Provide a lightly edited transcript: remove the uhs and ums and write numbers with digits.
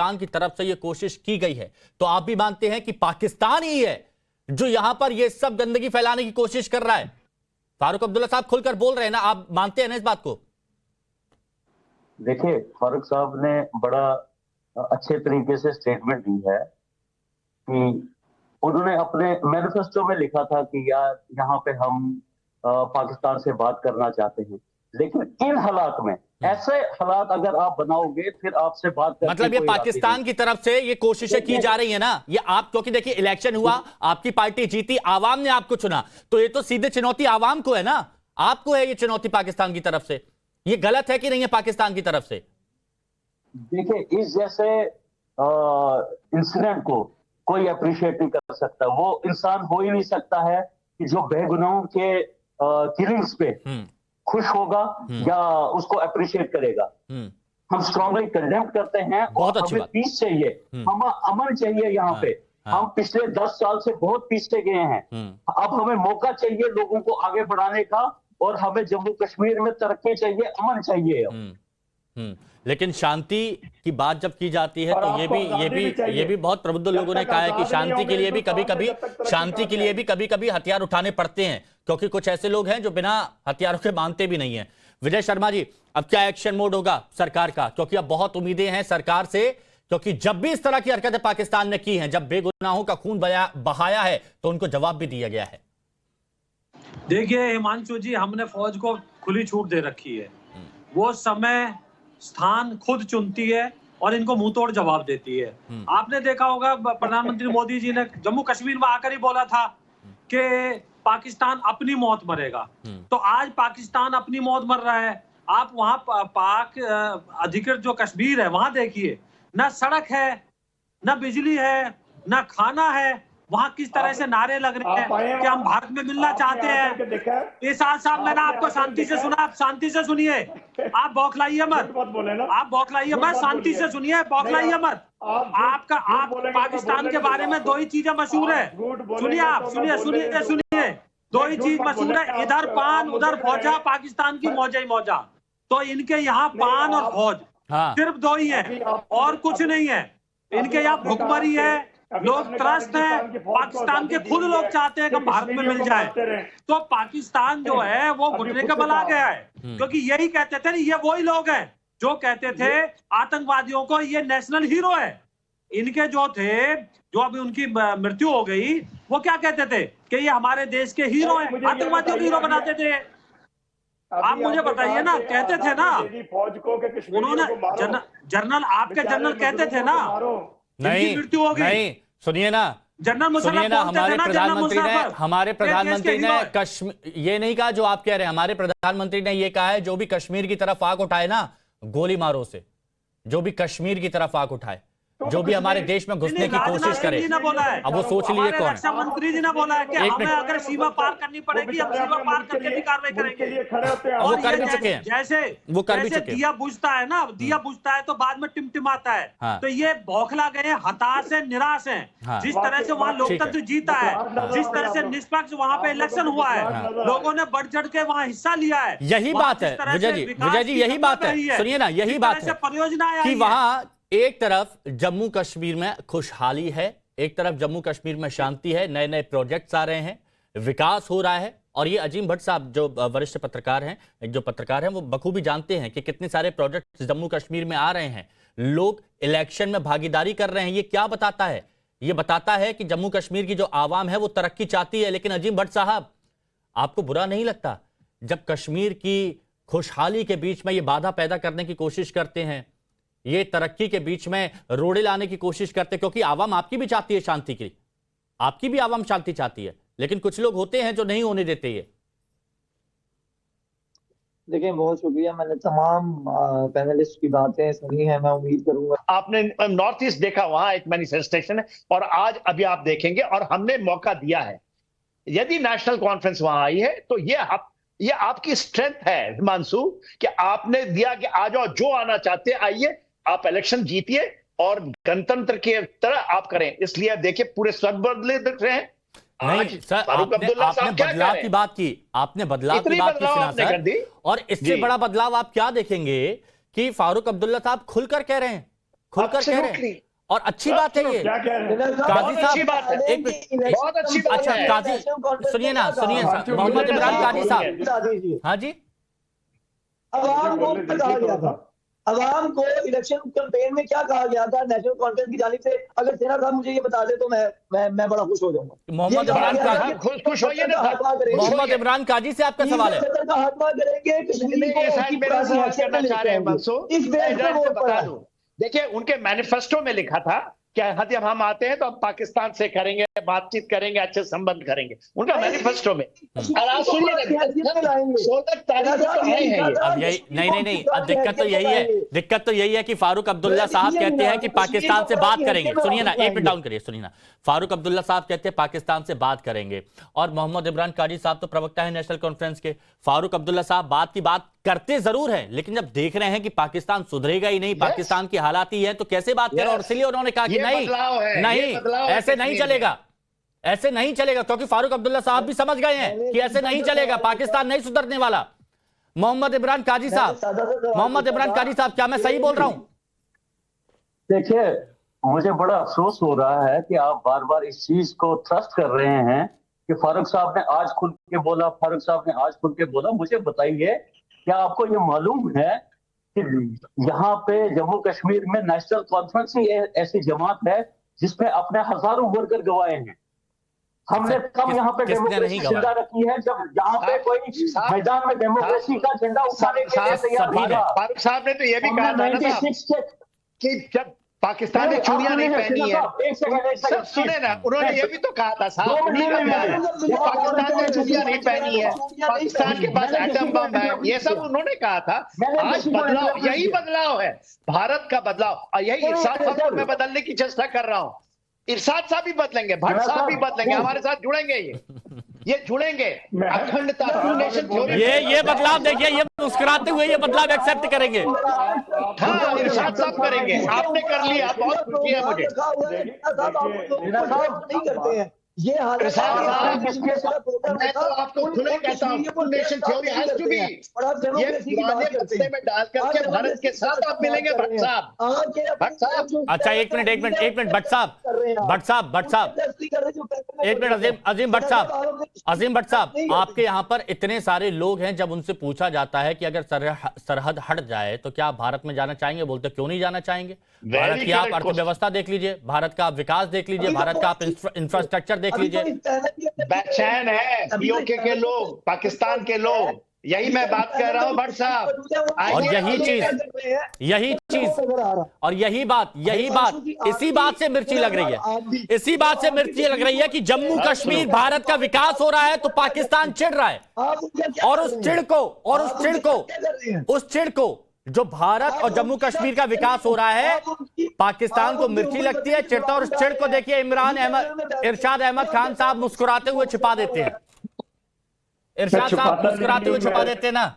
पाकिस्तान की तरफ से यह कोशिश की गई है, तो आप भी मानते हैं कि पाकिस्तान ही है जो यहां पर यह सब गंदगी फैलाने की कोशिश कर रहा है? फारूक अब्दुल्ला साहब खुलकर बोल रहे हैं ना, आप मानते हैं ना इस बात को? देखिए, फारूक साहब ने बड़ा अच्छे तरीके से स्टेटमेंट दी है कि उन्होंने अपने मैनिफेस्टो में लिखा था कि यार यहाँ पे हम पाकिस्तान से बात करना चाहते हैं, लेकिन इन हालात में ऐसे हालात अगर आप बनाओगे फिर आपसे बात करने मतलब ये पाकिस्तान की तरफ से ये कोशिशें की जा रही है ना, ये आप, क्योंकि देखिए इलेक्शन हुआ, आपकी पार्टी जीती, आवाम ने आपको चुना, तो ये तो सीधे चुनौती आवाम को है ना, आपको है ये चुनौती पाकिस्तान की तरफ से। ये गलत है कि नहीं है पाकिस्तान की तरफ से? देखिए, इस जैसे इंसिडेंट को कोई अप्रिशिएट नहीं कर सकता। वो इंसान हो ही नहीं सकता है कि जो बेगुनाहों के किलिंग्स पे खुश होगा या उसको अप्रिशिएट करेगा। हम स्ट्रांगली कंडेम करते हैं और हमें पीस चाहिए, हमें अमन चाहिए यहाँ पे। हम पिछले 10 साल से बहुत पीछे गए हैं, अब हमें मौका चाहिए लोगों को आगे बढ़ाने का, और हमें जम्मू कश्मीर में तरक्की चाहिए, अमन चाहिए। लेकिन शांति की बात जब की जाती है तो ये भी बहुत प्रबुद्ध लोगों ने कहा है कि शांति के लिए भी कभी कभी हथियार उठाने पड़ते हैं, क्योंकि कुछ ऐसे लोग हैं जो बिना हथियारों के मानते भी नहीं हैं। विजय शर्मा जी, अब क्या एक्शन मोड होगा सरकार का? क्योंकि अब बहुत उम्मीदें हैं सरकार से, क्योंकि जब भी इस तरह की हरकतें पाकिस्तान ने की हैं, जब बेगुनाहों का खून बहाया है, तो उनको जवाब भी दिया गया है। देखिए हिमांशु जी, हमने फौज को खुली छूट दे रखी है, वो समय स्थान खुद चुनती है और इनको मुंह तोड़ जवाब देती है। आपने देखा होगा प्रधानमंत्री मोदी जी ने जम्मू कश्मीर में आकर ही बोला था कि पाकिस्तान अपनी मौत मरेगा, तो आज पाकिस्तान अपनी मौत मर रहा है। आप वहां पाक अधिकृत जो कश्मीर है वहां देखिए, ना सड़क है, ना बिजली है, ना खाना है। वहां किस तरह से नारे लग रहे हैं कि हम भारत में मिलना चाहते हैं। इरशाद साहब, मैंने आपको शांति से सुना, आप शांति से सुनिए, आप बौखलाइए मत, आप बौखलाइए मत, शांति से सुनिए, बौखलाइए मत। आप पाकिस्तान के बारे में दो ही चीजें मशहूर है, सुनिए आप, सुनिए, दो ही चीज मशहूर है, इधर पान उधर फौजा, पाकिस्तान की मौजा ही मौजा। तो इनके यहाँ पान और फौज सिर्फ दो ही है और कुछ नहीं है। इनके यहाँ भुखमरी है, लोग त्रस्त हैं, पाकिस्तान के खुद लोग चाहते हैं कि भारत में मिल जाए। तो पाकिस्तान जो है वो घुटने के बल आ गया है, क्योंकि यही कहते थे, ये वही लोग हैं जो कहते थे आतंकवादियों को ये नेशनल हीरो है। इनके जो थे, जो अभी उनकी मृत्यु हो गई, वो क्या कहते थे कि ये हमारे देश के हीरो हैं, आतंकवादियों को हीरो बनाते थे। आप मुझे बताइए ना, कहते थे ना उन्होंने, जनरल आपके जनरल कहते थे ना, नहीं, सुनिए ना, हमारे प्रधानमंत्री ने कश्मीर ये नहीं कहा जो आप कह रहे हैं। हमारे प्रधानमंत्री ने ये कहा है जो भी कश्मीर की तरफ आग उठाए ना, गोली मारो उसे। जो भी कश्मीर की तरफ आग उठाए, जो भी हमारे देश में घुसने की कोशिश करे, अब वो सोच लिए कौन है। रक्षा मंत्री जी ने बोला है कि हमें अगर सीमा पार करनी पड़ेगी, हम सीमा पार करके भी कार्रवाई करेंगे। वो कर भी चुके हैं, जैसे वो कर भी चुके हैं। दिया बुझता है ना, दिया बुझता है तो बाद में टिमटिमाता है। तो ये बौखला गए, हताश है, निराश है। जिस तरह से वहाँ लोकतंत्र जीता है, जिस तरह से निष्पक्ष वहाँ पे इलेक्शन हुआ है, लोगों ने बढ़ चढ़ के वहाँ हिस्सा लिया है। यही बात है विजय जी, यही बात है, सुनिए ना, यही बात है परियोजना कि वहाँ एक तरफ जम्मू कश्मीर में खुशहाली है, एक तरफ जम्मू कश्मीर में शांति है, नए नए प्रोजेक्ट्स आ रहे हैं, विकास हो रहा है। और ये अजीम भट्ट साहब जो वरिष्ठ पत्रकार हैं, वो बखूबी जानते हैं कि कितने सारे प्रोजेक्ट्स जम्मू कश्मीर में आ रहे हैं, लोग इलेक्शन में भागीदारी कर रहे हैं। ये क्या बताता है? ये बताता है कि जम्मू कश्मीर की जो आवाम है वो तरक्की चाहती है। लेकिन अजीम भट्ट साहब, आपको बुरा नहीं लगता जब कश्मीर की खुशहाली के बीच में ये बाधा पैदा करने की कोशिश करते हैं, ये तरक्की के बीच में रोड़े लाने की कोशिश करते? क्योंकि आवाम आपकी भी चाहती है शांति की, आपकी भी आवाम शांति चाहती है, लेकिन कुछ लोग होते हैं जो नहीं होने देते। ये देखिए, बहुत शुक्रिया, मैंने तमाम पैनलिस्ट की बातें सुनी है। मैं उम्मीद करूंगा आपने नॉर्थ ईस्ट देखा, वहां एक मैनिफेस्टेशन है, और आज अभी आप देखेंगे, और हमने मौका दिया है। यदि नेशनल कॉन्फ्रेंस वहां आई है तो ये आपकी स्ट्रेंथ है हिमांशु, कि आपने दिया कि आ जाओ, जो आना चाहते हैं आइए, आप इलेक्शन जीतिए और गणतंत्र की तरह आप करें। इसलिए देखिए पूरे स्वर बदले दिख रहे हैं। नहीं सर, आपने बदलाव की बात की, आपने बदलाव की बात की सर, और इससे बड़ा बदलाव आप क्या देखेंगे कि फारूक अब्दुल्ला साहब खुलकर कह रहे हैं खुलकर कह रहे हैं Absolutely. और अच्छी बात है ये। क्या कह रहे हैं? काजी बहुत अच्छी साहब बात है। एक मिनट, बहुत अच्छी बात अच्छा है। काजी सुनिए ना, सुनिए मोहम्मद इमरान काजी साहब। हाँ जी, अवाम को क्या कहा गया था? अवाम को इलेक्शन कैंपेन में क्या कहा गया था नेशनल कॉन्फ्रेंस की जानिब से? अगर सेना साहब मुझे ये बता दे तो मैं बड़ा खुश हो जाऊंगा। मोहम्मद ये कहा इमरान गया काजी, था कि खुश होइए ना साहब। हकमा करेंगे। मोहम्मद इमरान काजी से आपका सवाल है। सदर का हकमा करेंगे इसलिए ये शायद मेरा सवाल करना चाह रहे हैं मंसूर। इस बेस पे वोट बता पड़ा। दूं, देखिए उनके मैनिफेस्टो में लिखा था कि जब हम आते हैं तो हम पाकिस्तान से करेंगे बातचीत करेंगे, अच्छे संबंध करेंगे, उनका मैनिफेस्टो में। और आप सुनिए ना, 16 तारीख को तो आए हैं ये। अब यही नहीं, अब दिक्कत तो यही है, दिक्कत तो यही है कि फारूक अब्दुल्ला साहब कहते हैं कि पाकिस्तान से बात करेंगे। सुनिए ना, एक मिनट डाउन करिए, सुनिए ना। फारूक अब्दुल्ला साहब कहते हैं पाकिस्तान से बात करेंगे और मोहम्मद इमरान काजी साहब तो प्रवक्ता है नेशनल कॉन्फ्रेंस के। फारूक अब्दुल्ला साहब बात की बात करते जरूर हैं, लेकिन जब देख रहे हैं कि पाकिस्तान सुधरेगा ही नहीं, पाकिस्तान की हालात ही है, तो कैसे बात करें? और इसलिए उन्होंने कहा कि नहीं, ऐसे नहीं चलेगा, ऐसे नहीं चलेगा, क्योंकि फारूक अब्दुल्ला साहब भी समझ गए हैं कि ऐसे नहीं चलेगा, पाकिस्तान नहीं सुधरने वाला। मोहम्मद इमरान काजी साहब, मोहम्मद इमरान काजी साहब, क्या मैं सही बोल रहा हूं? देखिए, मुझे बड़ा अफसोस हो रहा है कि आप बार बार इस चीज को ट्रस्ट कर रहे हैं कि फारूक साहब ने आज खुल के बोला, फारूक साहब ने आज खुल के बोला। मुझे बताइए, क्या आपको ये मालूम है कि यहाँ पे जम्मू कश्मीर में नेशनल कॉन्फ्रेंस ही ऐसी जमात है जिसमें अपने हजारों वर्कर गवाए हैं। हमने कब यहाँ पे डेमोक्रेसी जिंदा रखी है जब यहाँ पे कोई मैदान में डेमोक्रेसी का झंडा उठाने के लिए तैयार नहीं था। फारूक साहब ने तो ये भी कहा था ना साहब कि जब पाकिस्तान ने चूड़ियां नहीं पहनी है, सब सुने ना, उन्होंने ये भी तो कहा था साहब पाकिस्तान ने चूड़ियां नहीं पहनी है, पाकिस्तान के पास एटम बम है, ये सब उन्होंने कहा था। आज बदलाव, यही बदलाव है, भारत का बदलाव, और यही इरशाद साहब को मैं बदलने की चेष्टा कर रहा हूँ। इरशाद साहब भी बदलेंगे, भट्ट साहब भी बदलेंगे, हमारे साथ जुड़ेंगे, ये जुड़ेंगे। अखंडता, नेशन थ्योरी, ये बदलाव देखिए, ये मुस्कुराते हुए ये बदलाव एक्सेप्ट करेंगे। हाँ, इरशाद साहब करेंगे। आपने कर लिया, बहुत खुशी है मुझे। नहीं करते हैं ये हालत। मैं तो आपको खुले कहता हूँ, nation theory has to be. ये पुराने बस्ते में डाल करके भारत के साथ आप मिलेंगे भट्ट साहब। भट्ट साहब, अच्छा एक मिनट भट्ट साहब, एक मिनट, अजीम भट्ट साहब, आपके यहाँ पर इतने सारे लोग हैं, जब उनसे पूछा जाता है कि अगर सरहद हट जाए तो क्या आप भारत में जाना चाहेंगे, बोलते क्यों नहीं जाना चाहेंगे? भारत की आप अर्थव्यवस्था देख लीजिए, भारत का आप विकास देख लीजिए, भारत का आप इंफ्रास्ट्रक्चर देख लीजिए। बेचैन है पीओके के लोग, पाकिस्तान के लोग, यही मैं बात कर रहा हूँ भट्ट साहब। और यही बात इसी बात से मिर्ची लग रही है, इसी बात से मिर्ची लग रही है कि जम्मू कश्मीर भारत का विकास हो रहा है तो पाकिस्तान चिढ़ रहा है, और उस चिढ़ को जो भारत और जम्मू कश्मीर का विकास हो रहा है, पाकिस्तान को मिर्ची लगती है, चिढ़ता। और उस चिढ़ को देखिए इरशाद अहमद खान साहब मुस्कुराते हुए छिपा देते हैं, इरशाद साहब मुस्कुराते हुए छिपा देते हैं ना।